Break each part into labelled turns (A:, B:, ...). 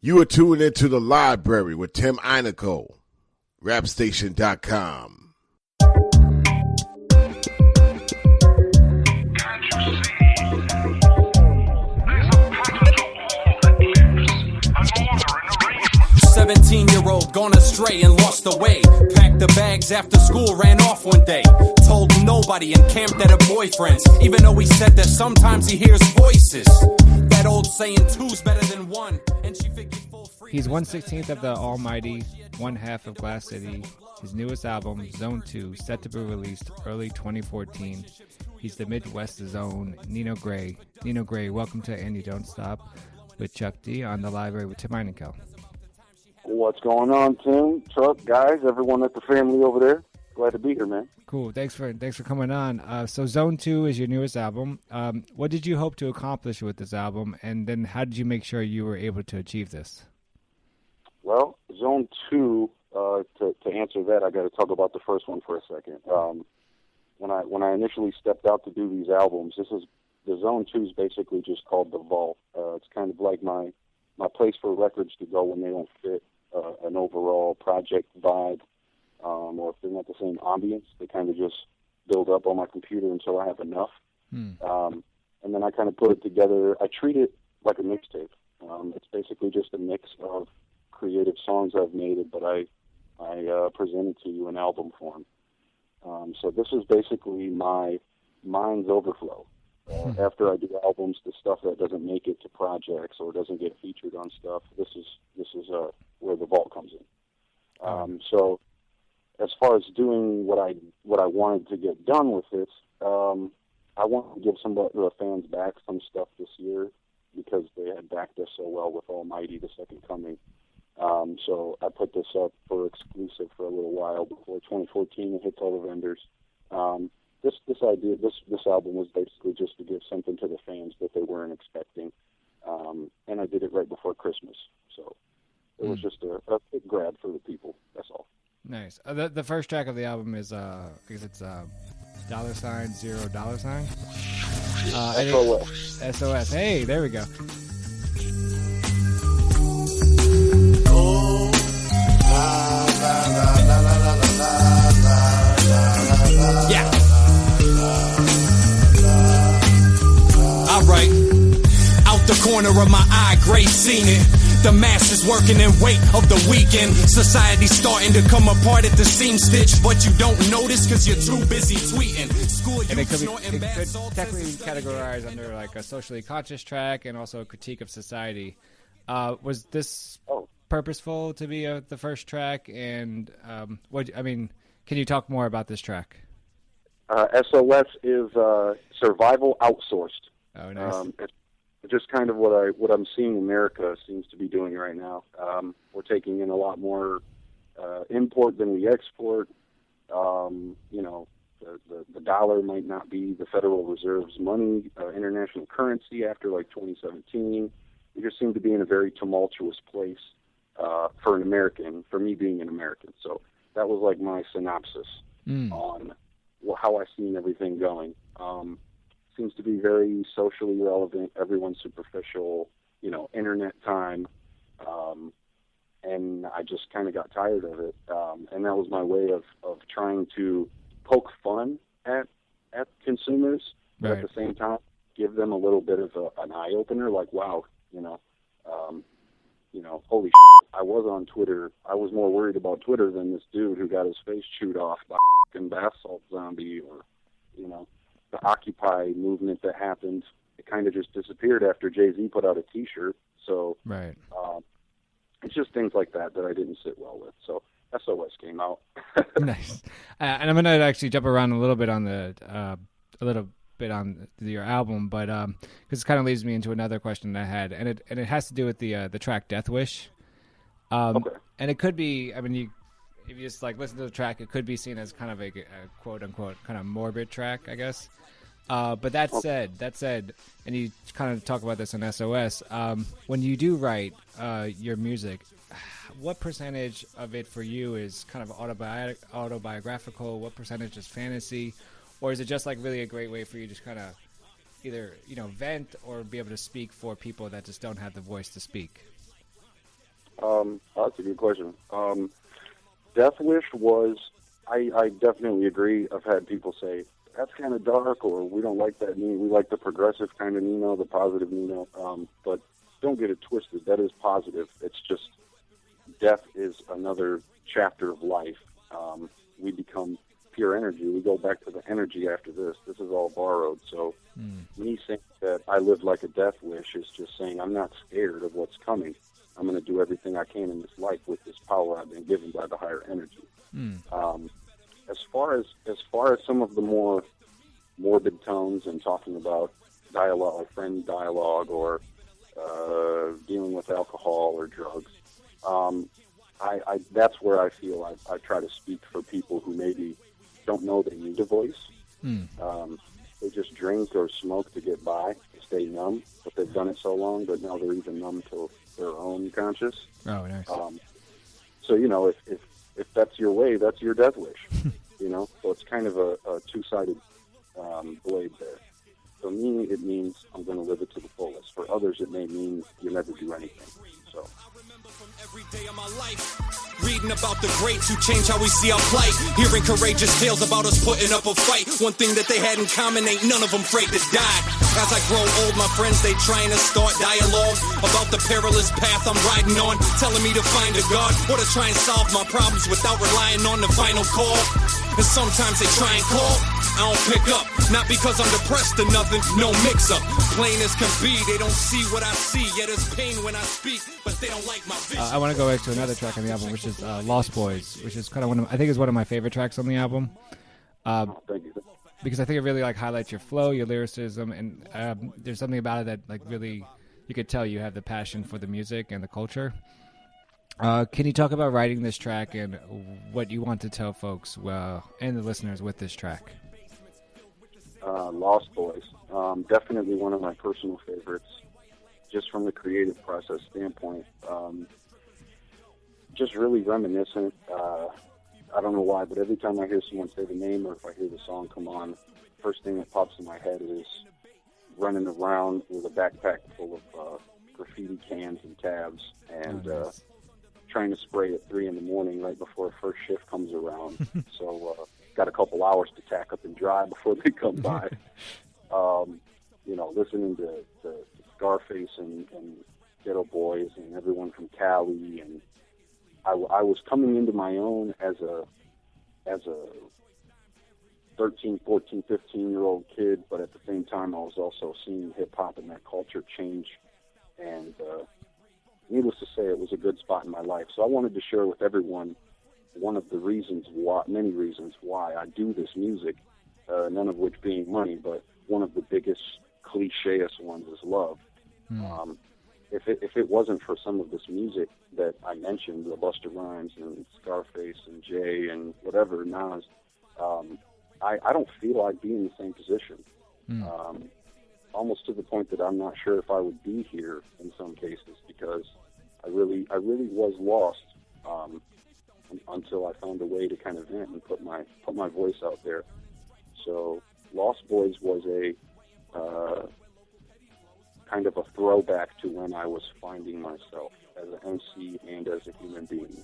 A: You are tuned into The Library with Tim Einico, rapstation.com.
B: Can't you see? There's a pattern to all eclipse, an order and arrangement.
C: 17-year-old gone astray and lost the way. Packed the bags after school, ran off one day. Told nobody and camped at her boyfriend's, even though he said that sometimes he hears voices. That old saying, two's better than one, and she figured full free.
D: He's 1/16th of the Almighty, one half of Glass City. His newest album, Zone 2, set to be released early 2014. He's the Midwest Zone, Nino Graye. Nino Graye, welcome to And You Don't Stop with Chuck D on The Library with Tim Einico.
E: What's going on, Tim, Chuck, guys, everyone at the family over there? Glad to be here, man.
D: Cool. Thanks for coming on. So Zone 2 is your newest album. What did you hope to accomplish with this album, and then how did you make sure you were able to achieve this?
E: Well, Zone 2, to answer that, I got to talk about the first one for a second. When I initially stepped out to do these albums, the Zone 2 is basically just called the vault. It's kind of like my place for records to go when they don't fit an overall project vibe, or if they're not the same ambience, they kind of just build up on my computer until I have enough. And then I kind of put it together. I treat it like a mixtape. It's basically just a mix of creative songs I've made, but I present it to you in album form. So this is basically my mind's overflow. After I do albums, the stuff that doesn't make it to projects or doesn't get featured on stuff, this is where the vault comes in. So as far as doing what I wanted to get done with this, I wanted to give some of the fans back some stuff this year because they had backed us so well with Almighty, the Second Coming. So I put this up for exclusive for a little while before 2014 it hits all the vendors. This album was basically just to give something to the fans that they weren't expecting, and I did it right before Christmas. So it was just a big grab for the people. That's all.
D: Nice. The first track of the album is I guess it's $0 SOS. SOS. Hey, there we go.
C: Yeah. All right. Out the corner of my eye, Graye seen it. The masses working in wait of the weekend. Society starting to come apart at the seam stitch, but you don't notice because you're too busy tweeting. School
D: And it could
C: snorting
D: technically be categorized under like a socially conscious track and also a critique of society. Was this purposeful to be the first track? And can you talk more about this track?
E: SOS is survival outsourced.
D: Oh, nice.
E: It's just kind of what I'm seeing America seems to be doing right now. We're taking in a lot more import than we export. The dollar might not be the Federal Reserve's money, international currency after like 2017. We just seem to be in a very tumultuous place for an American, for me being an American. So that was like my synopsis on how I seen everything going. Seems to be very socially relevant. Everyone's superficial, internet time. And I just kind of got tired of it. And that was my way of trying to poke fun at consumers, but at the same time, give them a little bit of an eye-opener, like, wow, holy shit, I was on Twitter. I was more worried about Twitter than this dude who got his face chewed off by a fucking bath salt zombie, or, the Occupy movement that happened. It kind of just disappeared after Jay-Z put out a T-shirt. So it's just things like that I didn't sit well with. So SOS came out.
D: Nice. And I'm going to actually jump around a little bit on your album, but because it kind of leads me into another question that I had, and it has to do with the track Death Wish. And it could be, if you just like listen to the track, it could be seen as kind of a quote unquote kind of morbid track, I guess. But that said, and you kind of talk about this in SOS, when you do write your music, what percentage of it for you is kind of autobiographical? What percentage is fantasy? Or is it just like really a great way for you to kind of either, vent or be able to speak for people that just don't have the voice to speak?
E: That's a good question. Death Wish was, I definitely agree. I've had people say, that's kind of dark, or we don't like that Nino. We like the progressive kind of Nino, the positive Nino. But don't get it twisted. That is positive. It's just death is another chapter of life. We become pure energy. We go back to the energy after this. This is all borrowed. So me saying that I live like a death wish is just saying I'm not scared of what's coming. I'm going to do everything I can in this life with this power I've been given by the higher energy. As far as some of the more morbid tones and talking about dialogue, friend dialogue, or dealing with alcohol or drugs, that's where I feel I try to speak for people who maybe don't know they need a voice. They just drink or smoke to get by, to stay numb, but they've done it so long that now they're even numb to their own conscious.
D: Oh, nice.
E: So, if that's your way, that's your death wish, So it's kind of a two-sided blade there. For me, it means I'm going to live it to the fullest. For others, it may mean you never do anything. So.
C: From every day of my life, reading about the greats who change how we see our plight, hearing courageous tales about us putting up a fight. One thing that they had in common, ain't none of them afraid to die. As I grow old, my friends, they trying to start dialogue about the perilous path I'm riding on, telling me to find a God or to try and solve my problems without relying on the final call. And sometimes they try and call, I don't pick up, not because I'm depressed or nothing, no mix-up. Plain as can be, they don't see what I see, yet there's pain when I speak, but they don't like my vision.
D: I want to go back to another track on the album, which is Lost Boys, which is kind of I think is one of my favorite tracks on the album.
E: Thank you.
D: Because I think it really highlights your flow, your lyricism, and there's something about it that really you could tell you have the passion for the music and the culture. Can you talk about writing this track and what you want to tell folks and the listeners with this track?
E: Lost Boys, definitely one of my personal favorites, just from the creative process standpoint. Just really reminiscent. I don't know why, but every time I hear someone say the name or if I hear the song come on, first thing that pops in my head is running around with a backpack full of graffiti cans and tabs and trying to spray at 3 a.m. right before first shift comes around. So got a couple hours to tack up and dry before they come by. Listening to Scarface and Ghetto Boys and everyone from Cali, and I was coming into my own as a 13, 14, 15-year-old kid, but at the same time I was also seeing hip-hop and that culture change, and needless to say, it was a good spot in my life. So I wanted to share with everyone one of the reasons why, many reasons why I do this music, none of which being money, but one of the biggest cliche-est ones is love. If it wasn't for some of this music that I mentioned, the Busta Rhymes and Scarface and Jay and whatever, Nas, I don't feel I'd be in the same position. Almost to the point that I'm not sure if I would be here in some cases, because I really was lost until I found a way to kind of vent and put my voice out there. So Lost Boys was a kind of a throwback to when I was finding myself as an MC and as a human being.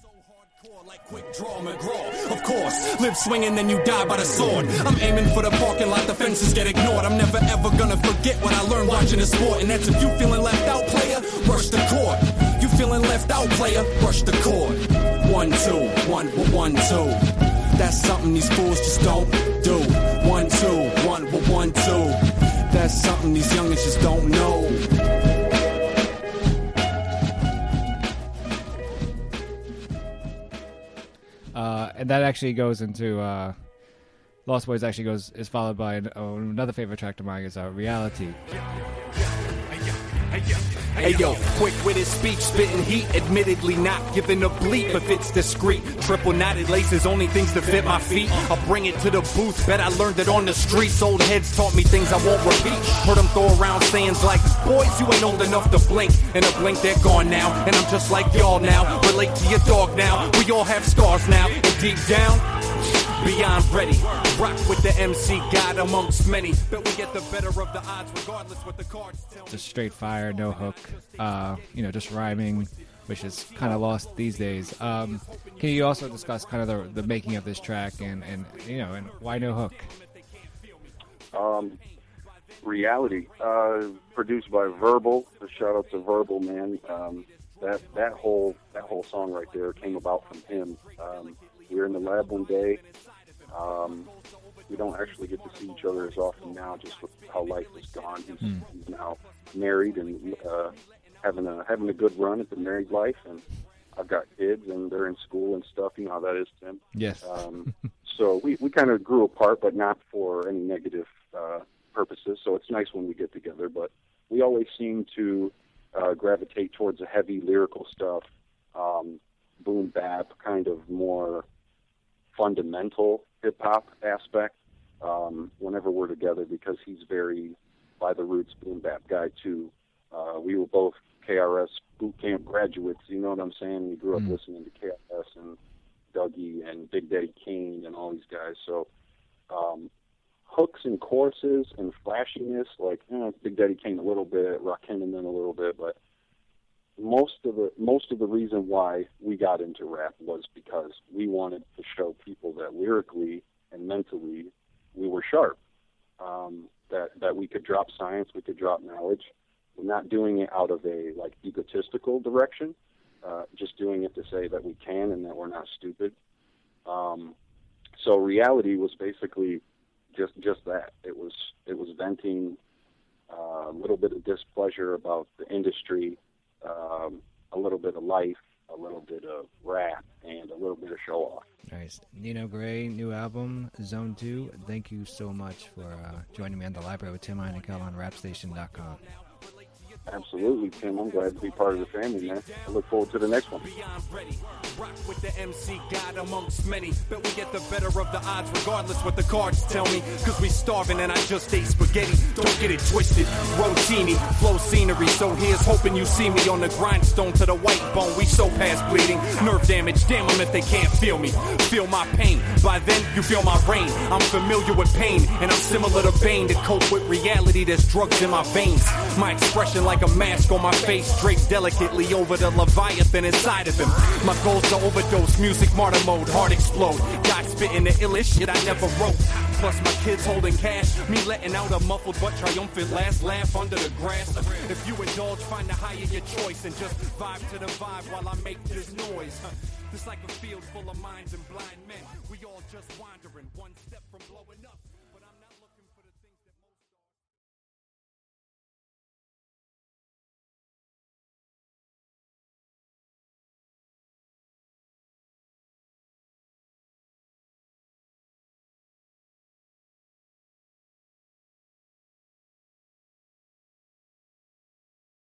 C: Like quick draw, McGraw. Of course, live swinging then you die by the sword. I'm aiming for the parking lot, the fences get ignored. I'm never ever gonna forget what I learned watching the sport. And that's if you feeling left out, player, rush the court. You feeling left out, player, rush the court. 1, 2, 1, 1, 2. That's something these fools just don't do. 1, 2, 1, 1, 2. That's something these youngins just don't know.
D: And that actually goes into Lost Boys. Actually is followed by another favorite track of mine is Reality.
C: Hey yo, quick with his speech, spitting heat, admittedly not giving a bleep if it's discreet. Triple knotted laces, only things to fit my feet. I'll bring it to the booth, bet I learned it on the streets. Old heads taught me things I won't repeat. Heard them throw around sayings like, boys, you ain't old enough to blink. In a blink, they're gone now, and I'm just like y'all now. Relate to your dog now, we all have scars now. And deep down, beyond ready. Rock with the MC God amongst many. Bet we get the better of the odds regardless what the cards tell me.
D: Just straight fire, no hook. Just rhyming. which is kind of lost these days. Can you also discuss kind of the making of this track and why no hook?
E: Reality, produced by Verbal. A shout out to Verbal, man. That whole song right there came about from him. We were in the lab one day. We don't actually get to see each other as often now, just with how life has gone. He's now married and having a good run at the married life, and I've got kids and they're in school and stuff. You know how that is, Tim.
D: Yes.
E: So we kind of grew apart, but not for any negative purposes. So it's nice when we get together. But we always seem to gravitate towards the heavy lyrical stuff, boom bap, kind of more fundamental hip hop aspect. Whenever we're together, because he's very by the roots boom bap guy too. We were both KRS boot camp graduates. You know what I'm saying? We grew up listening to KRS and Dougie and Big Daddy Kane and all these guys. So hooks and choruses and flashiness, like Big Daddy Kane a little bit, Rakim and then a little bit, but most of the reason why we got into rap was because we wanted to show people that lyrically and mentally we were sharp, that we could drop science, we could drop knowledge. We're not doing it out of a egotistical direction, just doing it to say that we can and that we're not stupid. So reality was basically just that. It was venting a little bit of displeasure about the industry, a little bit of life, a little bit of rap, and a little bit of show off.
D: Nice. Nino Graye, new album, Zone 2. Thank you so much for joining me on The Library with Tim Heineke on rapstation.com.
E: Absolutely, Tim. I'm glad to be part of the family, man. I look forward to the next one.
C: Rock with the MC God amongst many. Bet we get the better of the odds regardless what the cards tell me. Cause we starving and I just ate spaghetti. Don't get it twisted. Rotini, flow scenery. So here's hoping you see me on the grindstone to the white bone. We so past bleeding. Nerve damage, damn them if they can't feel me. Feel my pain. By then you feel my rain. I'm familiar with pain and I'm similar to Bane. To cope with reality, there's drugs in my veins. My expression like a mask on my face, draped delicately over the Leviathan inside of him. My goal's to overdose, music martyr mode, heart explode. God spitting the illest shit I never wrote. Plus my kids holding cash, me letting out a muffled but triumphant last laugh under the grass. If you indulge, find the higher your choice and just vibe to the vibe while I make this noise. It's like a field full of minds and blind men. We all just wandering, one step from blowing up.